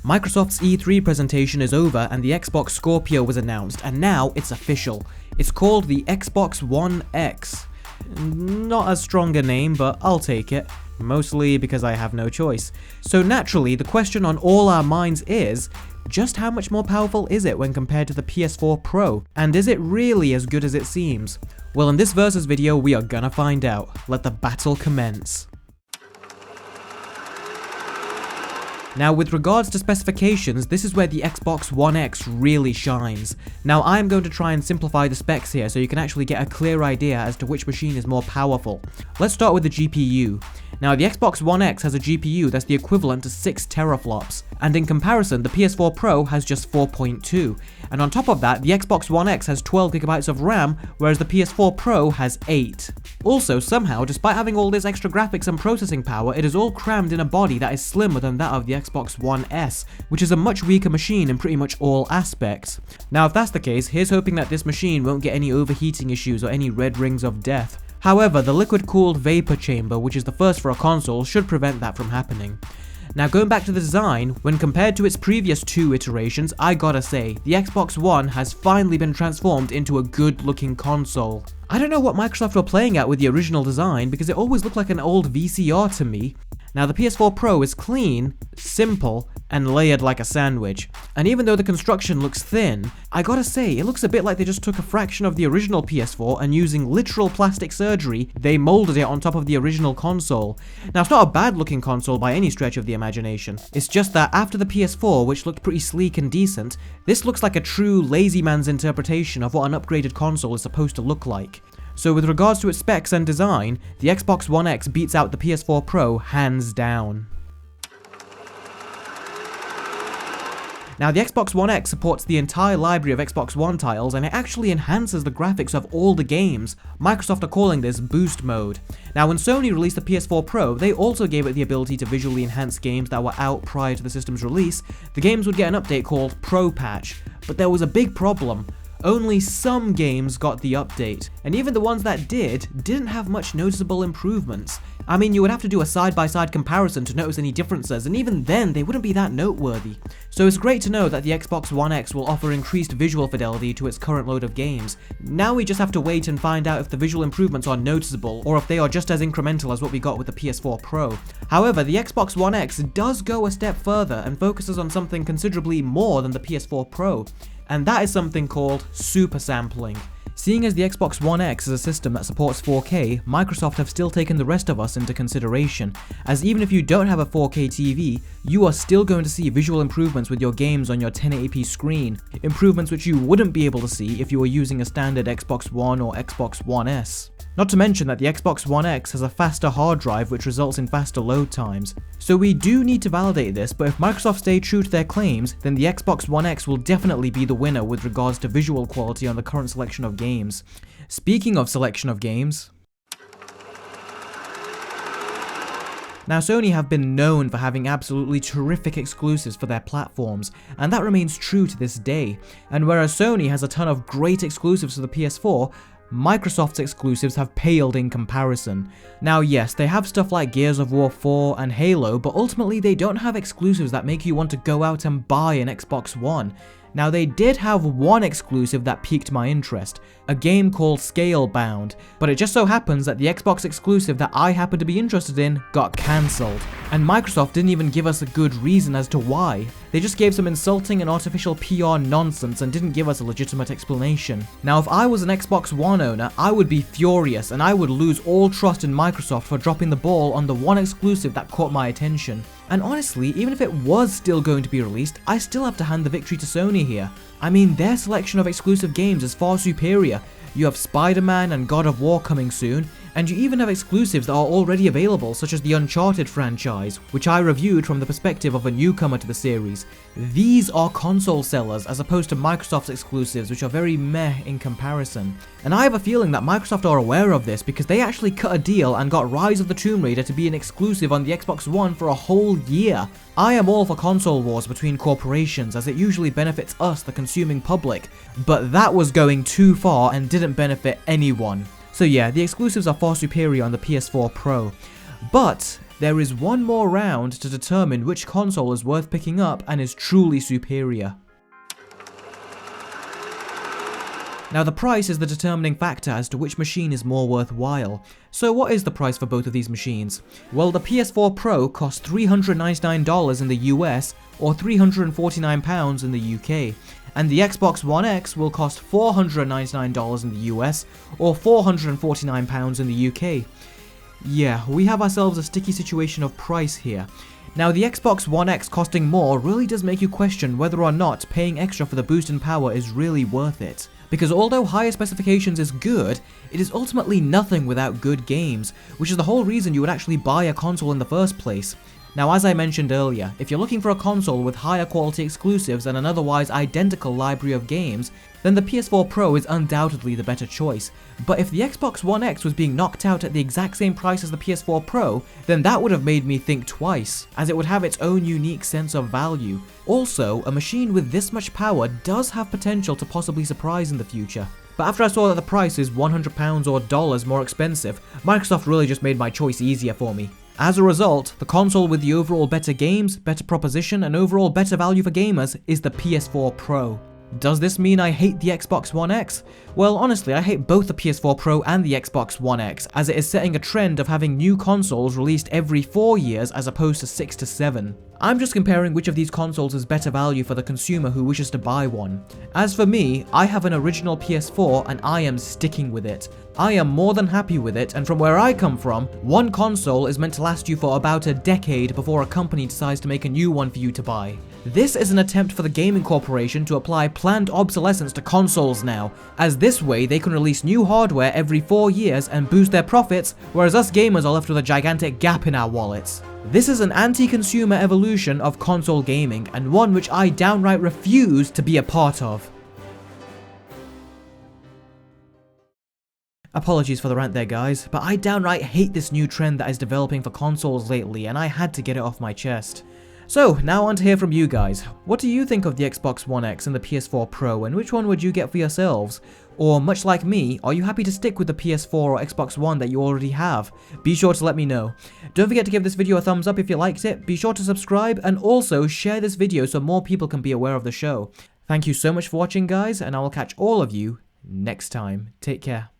Microsoft's E3 presentation is over and the Xbox Scorpio was announced, and now it's official. It's called the Xbox One X. Not as strong a name, but I'll take it. Mostly because I have no choice. So naturally, the question on all our minds is, just how much more powerful is it when compared to the PS4 Pro? And is it really as good as it seems? Well, in this versus video, we are gonna find out. Let the battle commence. Now, with regards to specifications, this is where the Xbox One X really shines. Now, I am going to try and simplify the specs here so you can actually get a clear idea as to which machine is more powerful. Let's start with the GPU. Now, the Xbox One X has a GPU that's the equivalent to 6 teraflops, and in comparison, the PS4 Pro has just 4.2. And on top of that, the Xbox One X has 12GB of RAM, whereas the PS4 Pro has 8. Also, somehow, despite having all this extra graphics and processing power, it is all crammed in a body that is slimmer than that of the Xbox One S, which is a much weaker machine in pretty much all aspects. Now, if that's the case, here's hoping that this machine won't get any overheating issues or any red rings of death. However, the liquid-cooled vapor chamber, which is the first for a console, should prevent that from happening. Now, going back to the design, when compared to its previous 2 iterations, I gotta say, the Xbox One has finally been transformed into a good-looking console. I don't know what Microsoft were playing at with the original design, because it always looked like an old VCR to me. Now, the PS4 Pro is clean, simple, and layered like a sandwich. And even though the construction looks thin, I gotta say, it looks a bit like they just took a fraction of the original PS4 and using literal plastic surgery, they molded it on top of the original console. Now, it's not a bad looking console by any stretch of the imagination. It's just that after the PS4, which looked pretty sleek and decent, this looks like a true lazy man's interpretation of what an upgraded console is supposed to look like. So with regards to its specs and design, the Xbox One X beats out the PS4 Pro hands down. Now, the Xbox One X supports the entire library of Xbox One titles, and it actually enhances the graphics of all the games. Microsoft are calling this Boost Mode. Now, when Sony released the PS4 Pro, they also gave it the ability to visually enhance games that were out prior to the system's release. The games would get an update called Pro Patch, but there was a big problem. Only some games got the update, and even the ones that didn't have much noticeable improvements. I mean, you would have to do a side-by-side comparison to notice any differences, and even then, they wouldn't be that noteworthy. So it's great to know that the Xbox One X will offer increased visual fidelity to its current load of games. Now we just have to wait and find out if the visual improvements are noticeable, or if they are just as incremental as what we got with the PS4 Pro. However, the Xbox One X does go a step further and focuses on something considerably more than the PS4 Pro. And that is something called super sampling. Seeing as the Xbox One X is a system that supports 4K, Microsoft have still taken the rest of us into consideration, as even if you don't have a 4K TV, you are still going to see visual improvements with your games on your 1080p screen, improvements which you wouldn't be able to see if you were using a standard Xbox One or Xbox One S. Not to mention that the Xbox One X has a faster hard drive which results in faster load times. So we do need to validate this, but if Microsoft stay true to their claims, then the Xbox One X will definitely be the winner with regards to visual quality on the current selection of games. Speaking of selection of games, now, Sony have been known for having absolutely terrific exclusives for their platforms, and that remains true to this day. And whereas Sony has a ton of great exclusives for the PS4, Microsoft's exclusives have paled in comparison. Now yes, they have stuff like Gears of War 4 and Halo, but ultimately they don't have exclusives that make you want to go out and buy an Xbox One. Now, they did have one exclusive that piqued my interest, a game called Scalebound, but it just so happens that the Xbox exclusive that I happened to be interested in got cancelled. And Microsoft didn't even give us a good reason as to why. They just gave some insulting and artificial PR nonsense and didn't give us a legitimate explanation. Now, if I was an Xbox One owner, I would be furious and I would lose all trust in Microsoft for dropping the ball on the one exclusive that caught my attention. And honestly, even if it was still going to be released, I still have to hand the victory to Sony here. I mean, their selection of exclusive games is far superior. You have Spider-Man and God of War coming soon, and you even have exclusives that are already available, such as the Uncharted franchise, which I reviewed from the perspective of a newcomer to the series. These are console sellers as opposed to Microsoft's exclusives, which are very meh in comparison. And I have a feeling that Microsoft are aware of this because they actually cut a deal and got Rise of the Tomb Raider to be an exclusive on the Xbox One for a whole year. I am all for console wars between corporations as it usually benefits us, the consuming public, but that was going too far and didn't benefit anyone. So yeah, the exclusives are far superior on the PS4 Pro. But there is one more round to determine which console is worth picking up and is truly superior. Now the price is the determining factor as to which machine is more worthwhile. So what is the price for both of these machines? Well, the PS4 Pro costs $399 in the US or £349 in the UK, and the Xbox One X will cost $499 in the US or £449 in the UK. Yeah, we have ourselves a sticky situation of price here. Now the Xbox One X costing more really does make you question whether or not paying extra for the boost in power is really worth it. Because although higher specifications is good, it is ultimately nothing without good games, which is the whole reason you would actually buy a console in the first place. Now as I mentioned earlier, if you're looking for a console with higher quality exclusives and an otherwise identical library of games, then the PS4 Pro is undoubtedly the better choice. But if the Xbox One X was being knocked out at the exact same price as the PS4 Pro, then that would have made me think twice, as it would have its own unique sense of value. Also, a machine with this much power does have potential to possibly surprise in the future. But after I saw that the price is £100 or dollars more expensive, Microsoft really just made my choice easier for me. As a result, the console with the overall better games, better proposition, and overall better value for gamers is the PS4 Pro. Does this mean I hate the Xbox One X? Well, honestly, I hate both the PS4 Pro and the Xbox One X, as it is setting a trend of having new consoles released every 4 years as opposed to 6 to 7. I'm just comparing which of these consoles is better value for the consumer who wishes to buy one. As for me, I have an original PS4 and I am sticking with it. I am more than happy with it, and from where I come from, one console is meant to last you for about a decade before a company decides to make a new one for you to buy. This is an attempt for the gaming corporation to apply planned obsolescence to consoles now, as this way they can release new hardware every 4 years and boost their profits, whereas us gamers are left with a gigantic gap in our wallets. This is an anti-consumer evolution of console gaming, and one which I downright refuse to be a part of. Apologies for the rant there guys, but I downright hate this new trend that is developing for consoles lately, and I had to get it off my chest. So, now on to hear from you guys. What do you think of the Xbox One X and the PS4 Pro, and which one would you get for yourselves? Or, much like me, are you happy to stick with the PS4 or Xbox One that you already have? Be sure to let me know. Don't forget to give this video a thumbs up if you liked it, be sure to subscribe, and also share this video so more people can be aware of the show. Thank you so much for watching guys, and I will catch all of you next time. Take care.